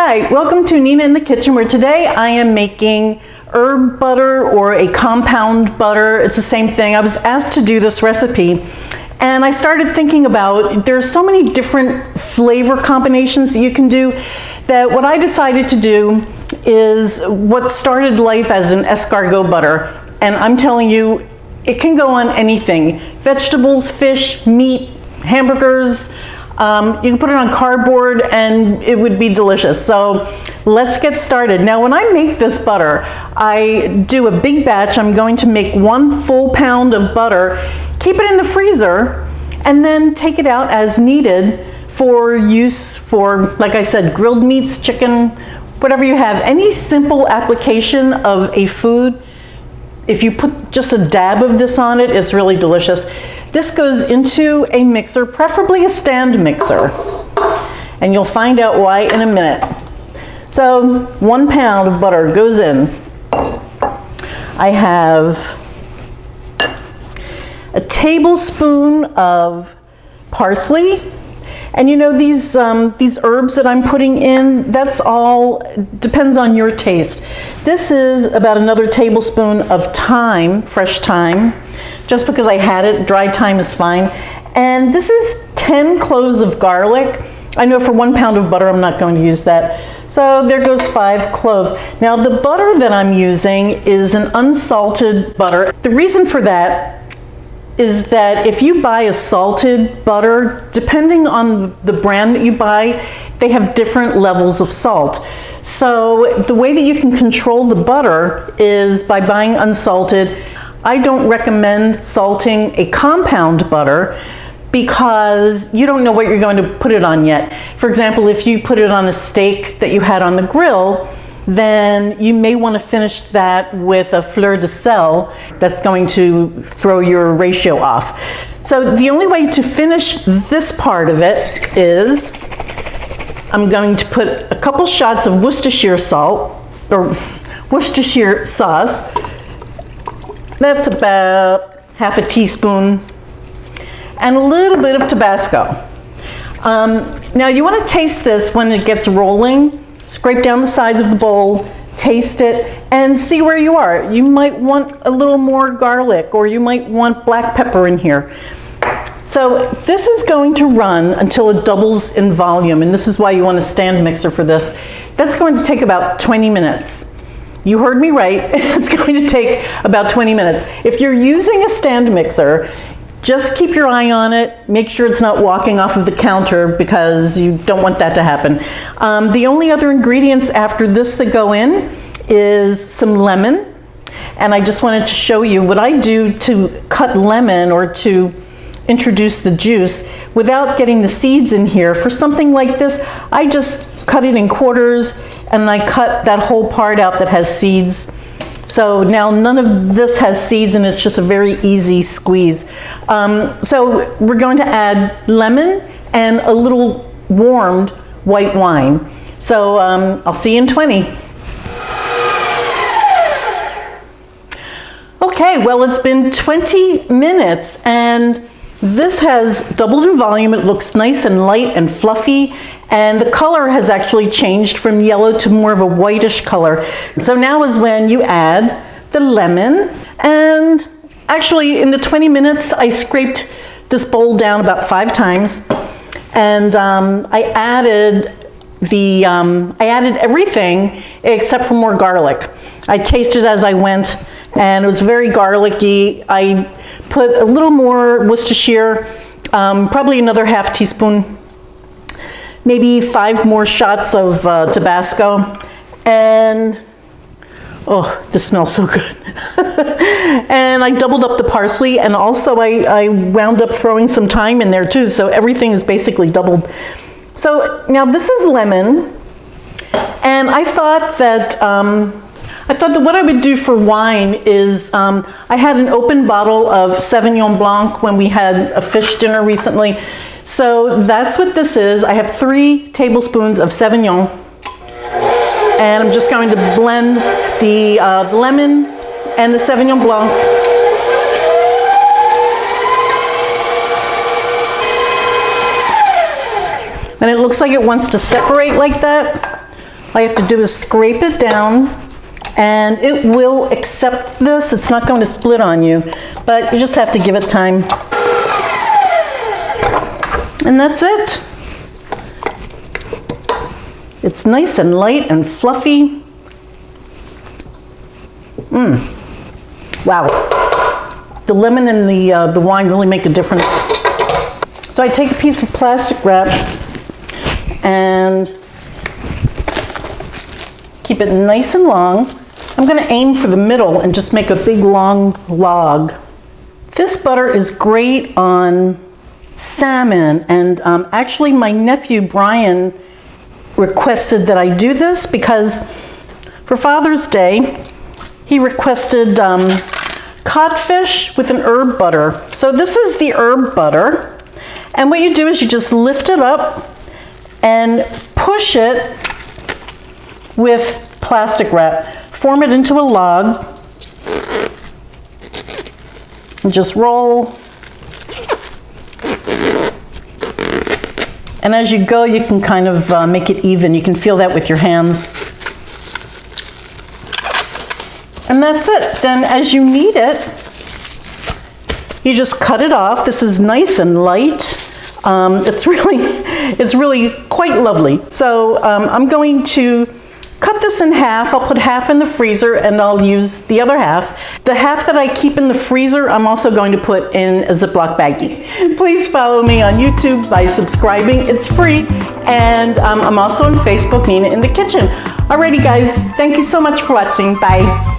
Hi, welcome to Nina in the Kitchen, where today I am making herb butter or a compound butter. It's the same thing. I was asked to do this recipe and I started thinking about there's so many different flavor combinations you can do that what I decided to do is what started life as an escargot butter. And I'm telling you, it can go on anything. Vegetables, fish, meat, hamburgers. You can put it on cardboard and it would be delicious. So let's get started. Now when I make this butter, I do a big batch. I'm going to make 1 full pound of butter, keep it in the freezer, and then take it out as needed for use for, like I said, grilled meats, chicken, whatever you have. Any simple application of a food, if you put just a dab of this on it, it's really delicious. This goes into a mixer, preferably a stand mixer, and you'll find out why in a minute. So 1 pound of butter goes in. I have a tablespoon of parsley. And you know, these herbs that I'm putting in, that's all, depends on your taste. This is about another tablespoon of thyme, fresh thyme, just because I had it. Dry thyme is fine. And this is 10 cloves of garlic. I know for 1 pound of butter, I'm not going to use that. So there goes 5 cloves. Now the butter that I'm using is an unsalted butter. The reason for that is that if you buy a salted butter, depending on the brand that you buy, they have different levels of salt. So the way that you can control the butter is by buying unsalted. I don't recommend salting a compound butter because you don't know what you're going to put it on yet. For example, if you put it on a steak that you had on the grill, then you may want to finish that with a fleur de sel that's going to throw your ratio off. So the only way to finish this part of it is I'm going to put a couple shots of Worcestershire salt, or Worcestershire sauce. That's about half a teaspoon, and a little bit of Tabasco. Now you want to taste this when it gets rolling. Scrape down the sides of the bowl, taste it, and see where you are. You might want a little more garlic, or you might want black pepper in here. So this is going to run until it doubles in volume, and this is why you want a stand mixer for this. That's going to take about 20 minutes. You heard me right, it's going to take about 20 minutes. If you're using a stand mixer, just keep your eye on it. Make sure it's not walking off of the counter because you don't want that to happen. The only other ingredients after this that go in is some lemon. And I just wanted to show you what I do to cut lemon or to introduce the juice without getting the seeds in here. For something like this, I just cut it in quarters and I cut that whole part out that has seeds. So now none of this has seeds and it's just a very easy squeeze. So we're going to add lemon and a little warmed white wine. So I'll see you in 20. Okay, well it's been 20 minutes and this has doubled in volume. It looks nice and light and fluffy, and the color has actually changed from yellow to more of a whitish color. So now is when you add the lemon, and actually in the 20 minutes I scraped this bowl down about 5 times, and I added everything except for more garlic. I tasted as I went and it was very garlicky. I put a little more Worcestershire, probably another half teaspoon, maybe 5 more shots of Tabasco, and oh, this smells so good. And I doubled up the parsley, and also I wound up throwing some thyme in there too, so everything is basically doubled. So now this is lemon, and I thought that what I would do for wine is, I had an open bottle of Sauvignon Blanc when we had a fish dinner recently. So that's what this is. I have 3 tablespoons of Sauvignon. And I'm just going to blend the lemon and the Sauvignon Blanc. And it looks like it wants to separate like that. All you have to do is scrape it down, and it will accept this. It's not going to split on you, but you just have to give it time. And that's it. It's nice and light and fluffy. Wow. The lemon and the wine really make a difference. So I take a piece of plastic wrap and keep it nice and long. I'm going to aim for the middle and just make a big long log. This butter is great on salmon, and actually my nephew Brian requested that I do this because for Father's Day he requested codfish with an herb butter. So this is the herb butter, and what you do is you just lift it up and push it with plastic wrap. Form it into a log and just roll. And as you go, you can kind of make it even. You can feel that with your hands. And that's it. Then as you knead it, you just cut it off. This is nice and light. It's really quite lovely. So I'm going to cut this in half. I'll put half in the freezer and I'll use the other half. The half that I keep in the freezer, I'm also going to put in a Ziploc baggie. Please follow me on YouTube by subscribing. It's free. And I'm also on Facebook, Nina in the Kitchen. Alrighty guys, thank you so much for watching. Bye.